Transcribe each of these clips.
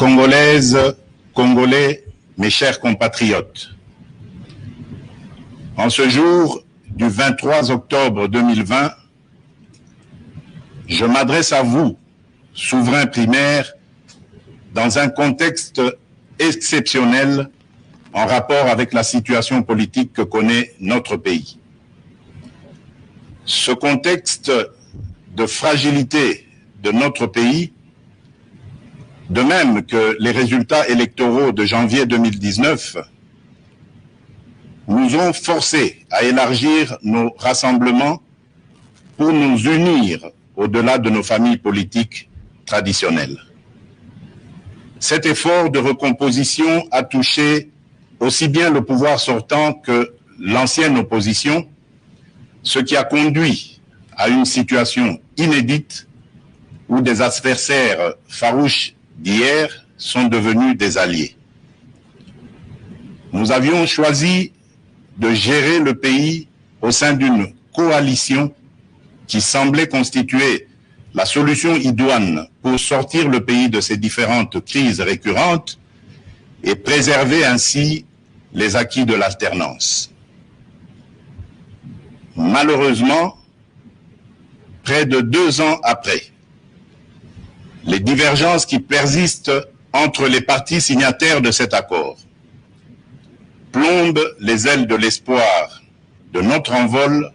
Congolaises, Congolais, mes chers compatriotes, en ce jour du 23 octobre 2020, je m'adresse à vous, souverains primaires, dans un contexte exceptionnel en rapport avec la situation politique que connaît notre pays. Ce contexte de fragilité de notre pays, de même que les résultats électoraux de janvier 2019, nous ont forcés à élargir nos rassemblements pour nous unir au-delà de nos familles politiques traditionnelles. Cet effort de recomposition a touché aussi bien le pouvoir sortant que l'ancienne opposition, ce qui a conduit à une situation inédite où des adversaires farouches d'hier sont devenus des alliés. Nous avions choisi de gérer le pays au sein d'une coalition qui semblait constituer la solution idoine pour sortir le pays de ces différentes crises récurrentes et préserver ainsi les acquis de l'alternance. Malheureusement, près de 2 ans après, les divergences qui persistent entre les partis signataires de cet accord plombent les ailes de l'espoir de notre envol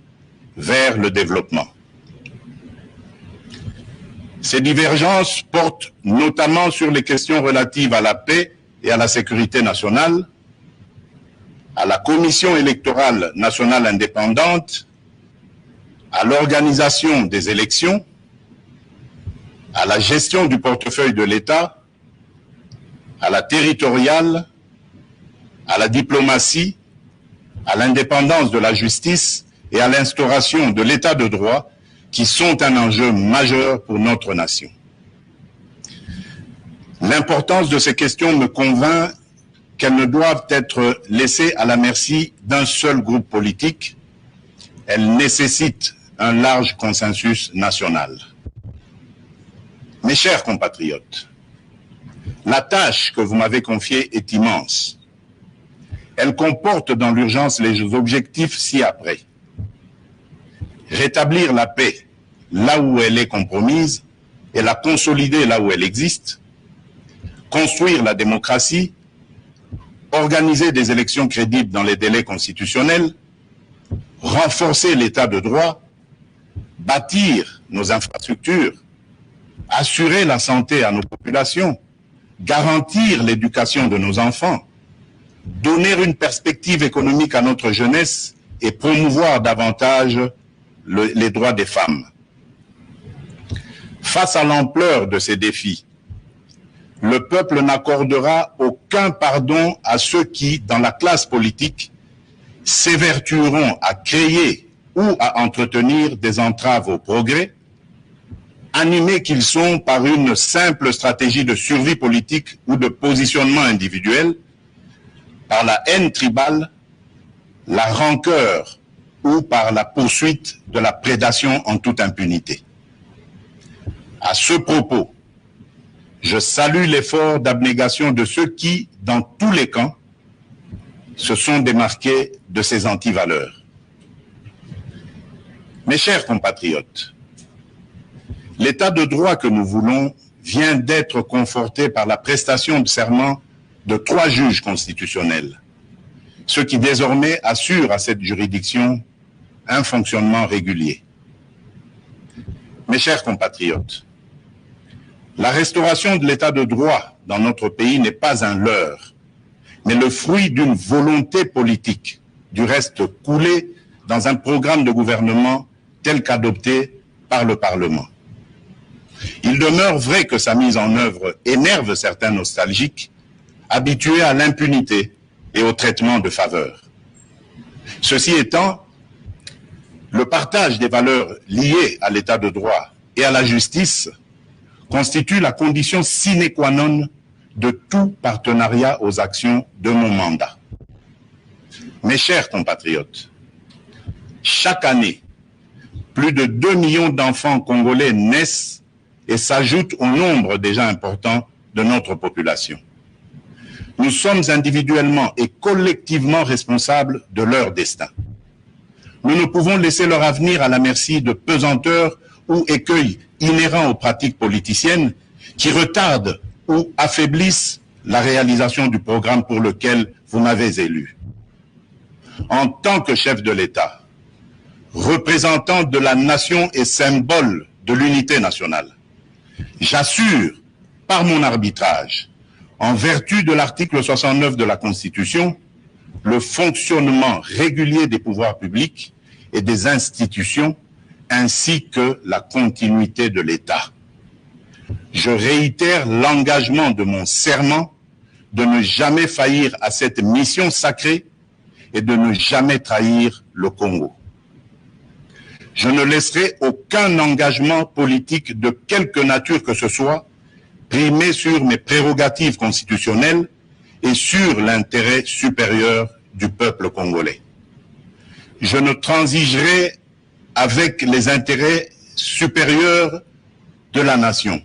vers le développement. Ces divergences portent notamment sur les questions relatives à la paix et à la sécurité nationale, à la Commission électorale nationale indépendante, à l'organisation des élections, à la gestion du portefeuille de l'État, à la territoriale, à la diplomatie, à l'indépendance de la justice et à l'instauration de l'État de droit qui sont un enjeu majeur pour notre nation. L'importance de ces questions me convainc qu'elles ne doivent être laissées à la merci d'un seul groupe politique. Elles nécessitent un large consensus national. Mes chers compatriotes, la tâche que vous m'avez confiée est immense. Elle comporte dans l'urgence les objectifs ci-après. Rétablir la paix là où elle est compromise et la consolider là où elle existe, construire la démocratie, organiser des élections crédibles dans les délais constitutionnels, renforcer l'état de droit, bâtir nos infrastructures, assurer la santé à nos populations, garantir l'éducation de nos enfants, donner une perspective économique à notre jeunesse et promouvoir davantage les droits des femmes. Face à l'ampleur de ces défis, le peuple n'accordera aucun pardon à ceux qui, dans la classe politique, s'évertueront à créer ou à entretenir des entraves au progrès, animés qu'ils sont par une simple stratégie de survie politique ou de positionnement individuel, par la haine tribale, la rancœur ou par la poursuite de la prédation en toute impunité. À ce propos, je salue l'effort d'abnégation de ceux qui, dans tous les camps, se sont démarqués de ces antivaleurs. Mes chers compatriotes, l'état de droit que nous voulons vient d'être conforté par la prestation de serment de 3 juges constitutionnels, ce qui désormais assure à cette juridiction un fonctionnement régulier. Mes chers compatriotes, la restauration de l'état de droit dans notre pays n'est pas un leurre, mais le fruit d'une volonté politique, du reste coulée dans un programme de gouvernement tel qu'adopté par le Parlement. Il demeure vrai que sa mise en œuvre énerve certains nostalgiques, habitués à l'impunité et au traitement de faveur. Ceci étant, le partage des valeurs liées à l'état de droit et à la justice constitue la condition sine qua non de tout partenariat aux actions de mon mandat. Mes chers compatriotes, chaque année, plus de 2 millions d'enfants congolais naissent et s'ajoutent au nombre déjà important de notre population. Nous sommes individuellement et collectivement responsables de leur destin. Nous ne pouvons laisser leur avenir à la merci de pesanteurs ou écueils inhérents aux pratiques politiciennes qui retardent ou affaiblissent la réalisation du programme pour lequel vous m'avez élu. En tant que chef de l'État, représentant de la nation et symbole de l'unité nationale, j'assure par mon arbitrage, en vertu de l'article 69 de la Constitution, le fonctionnement régulier des pouvoirs publics et des institutions, ainsi que la continuité de l'État. Je réitère l'engagement de mon serment de ne jamais faillir à cette mission sacrée et de ne jamais trahir le Congo. Je ne laisserai aucun engagement politique de quelque nature que ce soit primer sur mes prérogatives constitutionnelles et sur l'intérêt supérieur du peuple congolais. Je ne transigerai avec les intérêts supérieurs de la nation.